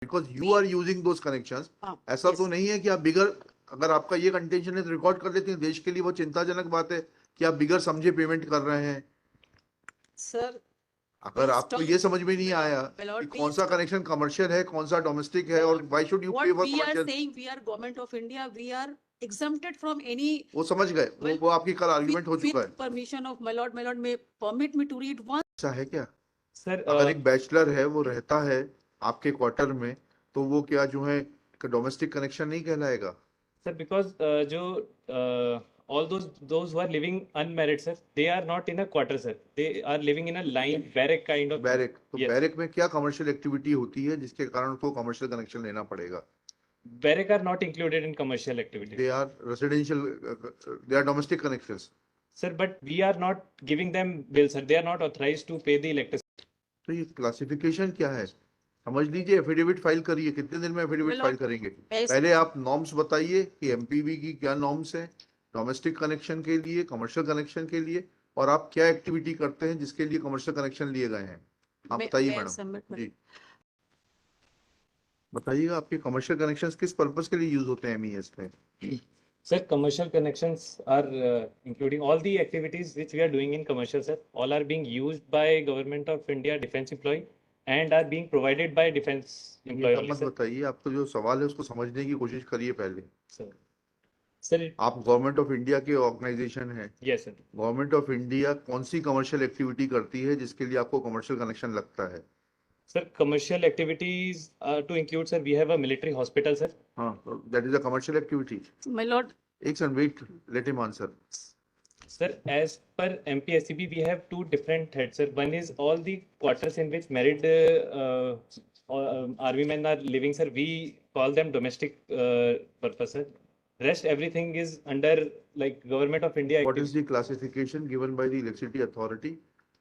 Because you are using those connections. ऐसा तो नहीं है कि आप बिगर, अगर आपका ये कंटेंशन है तो रिकॉर्ड कर लेते हैं, देश के लिए वो चिंताजनक बात है कि आप बिगर समझे पेमेंट कर रहे हैं। सर अगर आपको ये समझ में नहीं आया कि कौन सा कनेक्शन कमर्शियल है, कौन सा डोमेस्टिक है, और व्हाई शुड यू पे for commercial. saying we are government of India, we are exempted from any, वो समझ गए, वो आपकी कल आर्गुमेंट हो चुका है। permission of my lord may permit me to read one. ऐसा है क्या सर? अगर एक बैचलर है, वो रहता है आपके क्वार्टर में, तो वो क्या जो है डोमेस्टिक कनेक्शन नहीं कहलाएगा? सर बिकॉज जो all those who are living unmarried, sir, they are not in a quarter, sir. They are living in a line barrack kind of. Barrack, तो Yes. बैरक में क्या कमर्शियल एक्टिविटी होती है जिसके कारण उसको कमर्शियल कनेक्शन लेना पड़ेगा? Barrack are not included in commercial activities. They are residential, they are domestic connections. Sir, but we are not giving them bills, sir. They are not authorized to pay the electricity. तो ये classification क्या है? समझ लीजिए, affidavit file करिए। कितने दिन में एफिडेविट फाइल करेंगे? पहले आप नॉर्म्स बताइए कि एमपीवी की क्या नॉर्म्स है डोमेस्टिक कनेक्शन के लिए, कमर्शियल कनेक्शन के लिए, और आप क्या एक्टिविटी करते हैं जिसके लिए कमर्शियल कनेक्शन लिए गए हैं। आप बताइए मैडम जी, बताइएगा आपके कमर्शियल कनेक्शंस किस पर्पस के लिए यूज होते हैं एमईएस में? Sir, commercial connections are including all the activities which we are doing in commercial, sir. All are being used by Government of India defense employee and are being provided by defense employee only, मत sir. बताइए, आपको जो सवाल है उसको समझने की कोशिश करिए पहले। Sir, sir, आप गवर्नमेंट ऑफ इंडिया के ऑर्गेनाइजेशन है। yes, sir. Government of India कौन सी कमर्शियल एक्टिविटी करती है जिसके लिए आपको कमर्शियल कनेक्शन लगता है? Sir, commercial activities to include, sir, we have a military hospital, sir. हाँ, that is a commercial activity. My lord, एक second wait, let him answer. Sir, as per MPSCB, we have two different heads, sir. One is all the quarters in which married army men are living, sir. We call them domestic purpose, sir. Rest everything is under like Government of India. What is the classification given by the electricity authority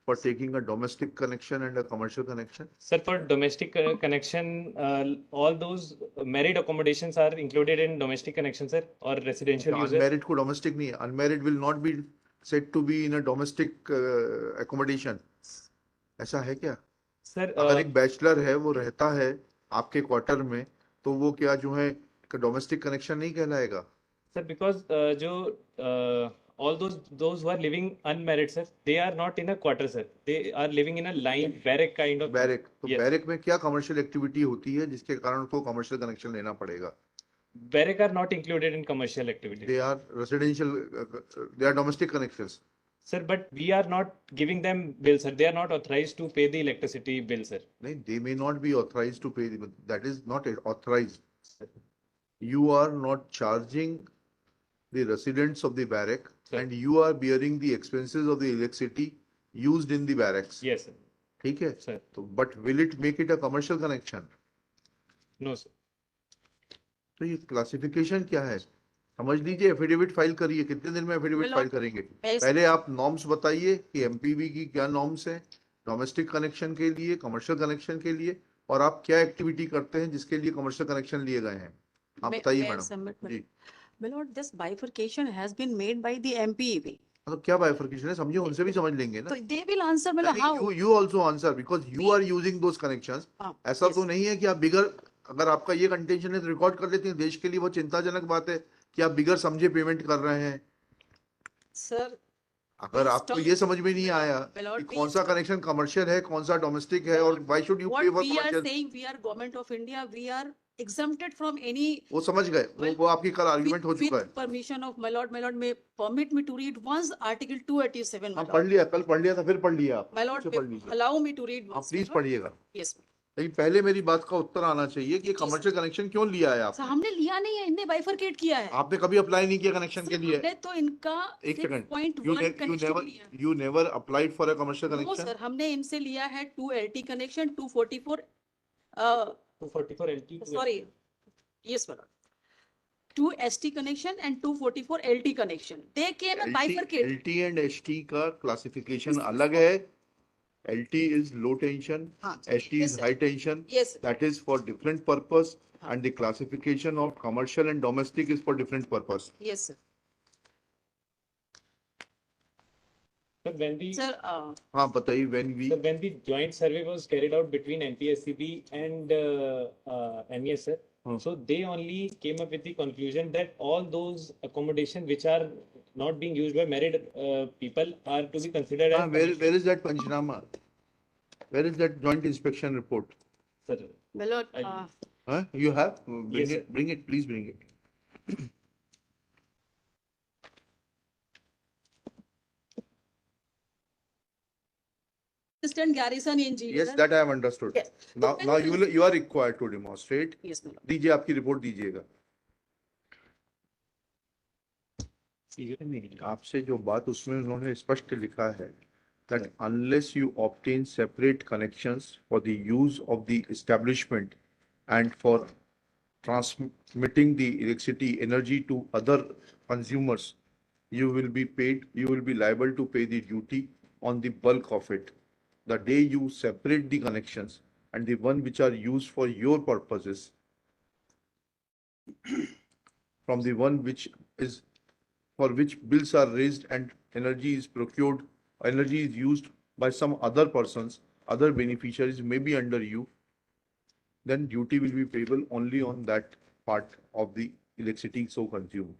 for taking a domestic connection and a commercial connection? Sir, for domestic connection, all those married accommodations are included in domestic connection, sir, or residential users. Unmarried को domestic नहीं है, unmarried will not be said to be in a domestic accommodation. ऐसा है क्या? Sir, अगर एक bachelor है, वो रहता है आपके क्वार्टर में, तो वो क्या जो है डोमेस्टिक कनेक्शन नहीं कहलाएगा? Sir, because all those who are living unmarried, sir, they are not in a quarter, sir. They are living in a line barrack kind of. Barrack, तो Yes. बैरक में क्या कमर्शियल एक्टिविटी होती है जिसके कारण उसको कमर्शियल कनेक्शन लेना पड़ेगा? Barrack are not included in commercial activities. They are residential, they are domestic connections. Sir, but we are not giving them bills, sir. They are not authorized to pay the electricity bill, sir. नहीं, they may not be authorized to pay, that is not authorized. You are not charging the residents of the barrack, Sir. and you are bearing the expenses of the electricity used in the barracks. Yes, sir. ठीक है? Sir. तो but will it make it a commercial connection? No, sir. तो ये classification क्या है? समझ लीजिए, affidavit file करिए। कितने दिन में एफिडेविट फाइल करेंगे? पहले आप नॉर्म्स बताइए कि एमपीवी की क्या नॉर्म्स है डोमेस्टिक कनेक्शन के लिए, कमर्शियल कनेक्शन के लिए, और आप क्या एक्टिविटी करते हैं जिसके लिए कमर्शियल कनेक्शन लिए गए हैं। आप बताइए madam ji. my lord, this bifurcation has been made by the MPEB. मतलब क्या बाइफर्केशन है, समझिए, उनसे भी समझ लेंगे ना। So they will answer, my lord, how? You also answer because you are using those connections. ऐसा तो नहीं है कि आप बिगर, अगर आपका ये कंटेंशन है तो रिकॉर्ड कर लेते हैं, देश के लिए वो चिंताजनक बात है कि आप बिगर समझे पेमेंट कर रहे हैं। Sir, अगर आपको ये समझ में नहीं आया कि कौन सा कनेक्शन कमर्शियल है, कौन सा डोमेस्टिक है, और व्हाई शुड यू पे for we are commercial. saying we are government of India, we are exempted from any, वो समझ गए, वो आपकी कल आर्गुमेंट हो चुका है। permission of my lord may permit me to read once Article 287. हाँ, पढ़ लिया, कल पढ़ लिया था, फिर पढ़ लिया आप। My lord, पढ़ लीजिए, allow me to read आप once. प्लीज पढ़िएगा। Yes. लेकिन पहले मेरी बात का उत्तर आना चाहिए कि कमर्शियल कनेक्शन क्यों लिया है सर आप? हमने लिया नहीं है, इनने बाइफरकेट किया है। आपने कभी अप्लाई नहीं किया कनेक्शन के लिए? हमने तो इनका एक सेकंड, 6.1 कनेक्शन लिया। you never applied for a commercial No connection? Sir, हमने इनसे लिया है 2 LT connection, 244 244 LT. sorry, yes madam, 2 ST connection and 244 LT connection. They came and bifurcated. LT and ST का क्लासिफिकेशन अलग है। LT is low tension, हाँ, ST yes, is sir. high tension. Yes, sir. That is for different purpose, and the classification of commercial and domestic is for different purpose. Yes sir. Sir, when the Sir, हाँ बताइए, when the joint survey was carried out between NPSCB and MES, sir, so they only came up with the conclusion that all those accommodation which are not being used by married people are to be considered as where is that Panchnama? Where is that joint inspection report? sir. my lord, You have? Bring Yes, it, bring it, please bring it. assistant garrison engineer. Yes, that I have understood. Yes. Now you are required to demonstrate. Yes, my lord. दीजिए, आपकी report दीजिएगा. आपसे जो बात उसमें उन्होंने स्पष्ट लिखा है that unless you obtain separate connections for the use of the establishment and for transmitting the electricity energy to other consumers, you will be liable to pay the duty on the bulk of it. The day you separate the connections and the one which are used for your purposes from the one which is for which bills are raised and energy is procured, energy is used by some other persons, other beneficiaries may be under you, then duty will be payable only on that part of the electricity so consumed.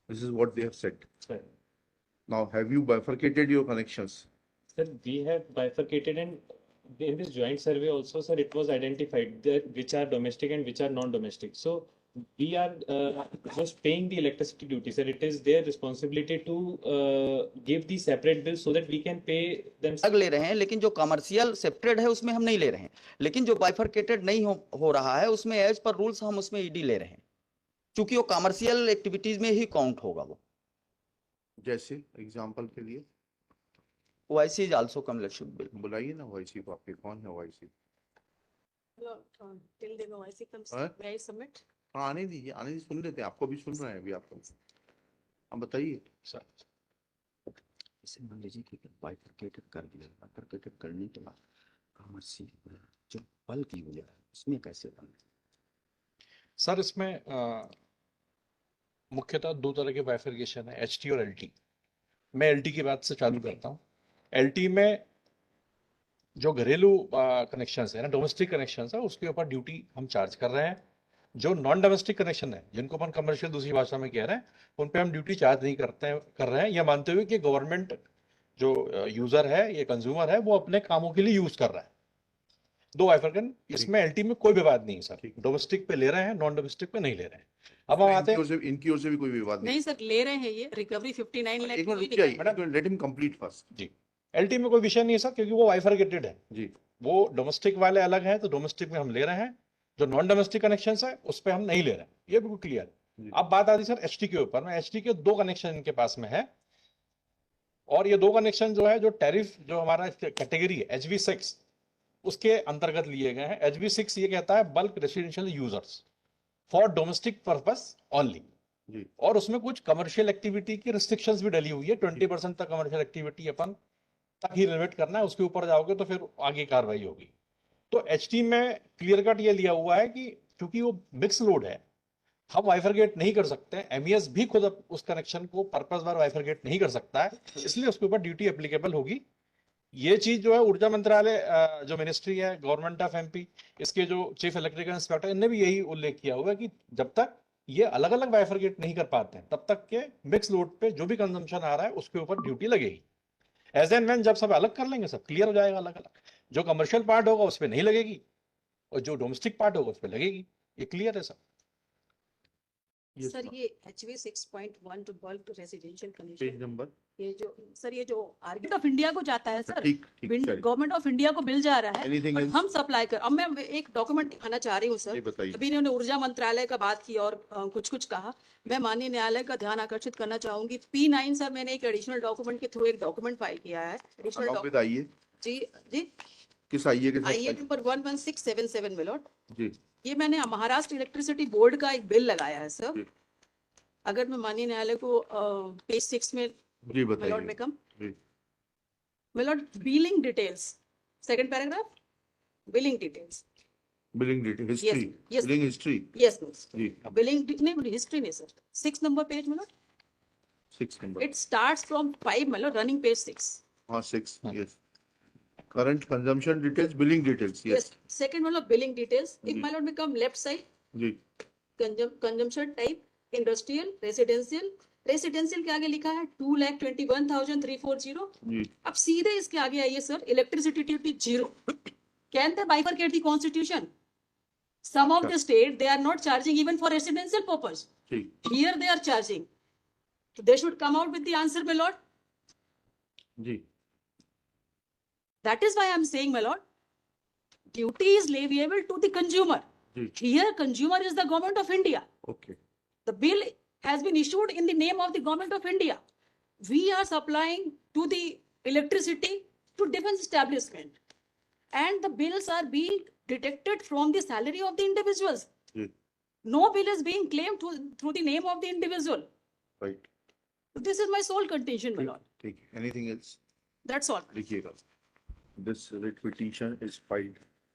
This is what they have said. Sir. Now, have you bifurcated your connections? Sir, we have bifurcated, and in this joint survey also, sir, it was identified that which are domestic and which are non-domestic. So we are just paying the electricity duty, sir. It is their responsibility to give the separate bills so that we can pay them. अलग ले रहे हैं, लेकिन जो commercial separate है उसमें हम नहीं ले रहे हैं, लेकिन जो बाइफरकेटेड नहीं हो रहा है उसमें एज पर रूल्स हम उसमें ईडी ले रहे हैं, क्योंकि वो कमर्शियल एक्टिविटीज में ही काउंट होगा. वो जैसे एग्जांपल के लिए OIC is also cumulative bill. बुलाइए ना OIC को. आपके कौन है OIC? Till the OIC comes, Huh? may I submit? हाँ, आने दीजिए, सुन लेते हैं. आपको भी सुन रहे हैं अभी. आपको आप बताइए. इसे मान लीजिए कि बाइफरकेटेड कर दिया, बाइफरकेटेड करने के बाद कमर्शियल जो बल्क यूज है उसमें कैसे बने? सर, इसमें मुख्यतः दो तरह के बाइफरकेशन है, HT और LT. मैं LT की बात से चालू करता हूँ. LT में जो घरेलू कनेक्शन है ना, डोमेस्टिक कनेक्शन है, उसके ऊपर ड्यूटी हम चार्ज कर रहे हैं. जो नॉन डोमेस्टिक कनेक्शन है, जिनको अपन कमर्शियल दूसरी भाषा में कह रहे हैं, उन पे हम ड्यूटी चार्ज नहीं कर रहे हैं, यह मानते हुए कि गवर्नमेंट जो यूजर है, ये कंज्यूमर है, वो अपने कामों के लिए यूज कर रहा है. दो बाइफरकेशन. इसमें LT में कोई विवाद नहीं है सर. डोमेस्टिक पे ले रहे हैं, नॉन डोमेस्टिक पे नहीं ले रहे हैं. अब हम आते हैं, इनकी ओर से भी कोई विवाद नहीं सर, ले रहे हैं ये रिकवरी 59 लाख. एक मिनट रुक जाइए, लेट हिम कंप्लीट फर्स्ट. जी, LT में कोई विषय नहीं है सर, क्योंकि वो बाइफरकेटेड है. जी, वो डोमेस्टिक वाले अलग हैं, तो डोमेस्टिक में हम ले रहे हैं. जो नॉन डोमेस्टिक कनेक्शन है उस पे हम नहीं ले रहे हैं. ये बिल्कुल क्लियर है. अब बात आती है सर HT के ऊपर में. HT के दो कनेक्शन इनके पास में है, और ये दो कनेक्शन जो है, जो टैरिफ जो हमारा कैटेगरी है HV6 उसके अंतर्गत लिए गए हैं. HV6 ये कहता है bulk residential users for domestic purpose only, और उसमें कुछ कमर्शियल एक्टिविटी की रिस्ट्रिक्शंस भी डली हुई है. 20% तक कमर्शियल एक्टिविटी अपन तक ही लिमिट करना है, उसके ऊपर जाओगे तो फिर आगे कार्रवाई होगी. तो HT में क्लियर कट ये लिया हुआ है कि क्योंकि वो मिक्स लोड है, हम बाइफरकेट नहीं कर सकते. MES भी खुद उस कनेक्शन को पर्पस बार बाइफरकेट नहीं कर सकता है, इसलिए उसके ऊपर ड्यूटी एप्लीकेबल होगी. ये चीज जो है ऊर्जा मंत्रालय, जो मिनिस्ट्री है, गवर्नमेंट ऑफ MP, इसके जो चीफ इलेक्ट्रिकल इंस्पेक्टर, इनने भी यही उल्लेख किया हुआ कि जब तक ये अलग अलग बाइफरकेट नहीं कर पाते हैं, तब तक के मिक्स लोड पे जो भी कंजम्पशन आ रहा है उसके ऊपर ड्यूटी लगेगी. एज एंड व्हेन जब सब अलग कर लेंगे, सब क्लियर हो जाएगा अलग अलग. जो कमर्शियल पार्ट होगा उस पर नहीं लगेगी, और जो डोमेस्टिक पार्ट होगा उस पर लगेगी. ये क्लियर है सर. सर, ये HV 6.1 to bulk residential page connection, number. ये जो सर, ये जो गवर्नमेंट ऑफ इंडिया को जाता है सर, ठीक ठीक, गवर्नमेंट ऑफ इंडिया को बिल जा रहा है एनीथिंग और एल्स? हम सप्लाई कर. अब मैं एक डॉक्यूमेंट दिखाना चाह रही हूँ ये सर. बताइए. अभी इन्होंने ऊर्जा मंत्रालय का बात की और कुछ कहा. मैं माननीय न्यायालय का ध्यान आकर्षित करना चाहूंगी. P9 सर, मैंने एक एडिशनल डॉक्यूमेंट के थ्रू एक डॉक्यूमेंट फाइल किया है. एडिशनल along with आइए. जी जी, किस आइए के आइए साथ? नंबर 11677 मिलोट. जी, ये मैंने महाराष्ट्र इलेक्ट्रिसिटी बोर्ड का एक बिल लगाया है सर. जी. अगर मैं माननीय न्यायालय को पेज 6 में जी मिलोट बताइए. में कम जी. मिलोट, billing details, second paragraph, billing details. Billing detail, history, yes. Billing history. Yes जी, बिलिंग नहीं, हिस्ट्री नहीं सर. 6 नंबर पेज मिलोट. 6 number. It starts from 5, मतलब running page 6. हाँ 6, yes. Current consumption details, billing details, yes. Second मतलब billing details. If ji. my lord become left side, ji, consumption type, industrial, residential. Residential के आगे लिखा है 2,21,340. जी. अब सीधे इसके आगे आइए sir, electricity duty 0. Can they bifurcate the constitution? Some of the state they are not charging even for residential purpose. ठीक. Here they are charging. So they should come out with the answer, my lord. जी. That is why I am saying, my lord, duty is leviable to the consumer. जी. Here, consumer is the government of India. Okay. The bill has been issued in the name of the government of India. We are supplying to the electricity to defense establishment. And the bills are being deducted from the salary of the individuals. जी. No bill is being claimed through the name of the individual. Right. This is my sole contention, my lord. ठीक. Anything else? That's all. लिखिएगा. This writ petition is filed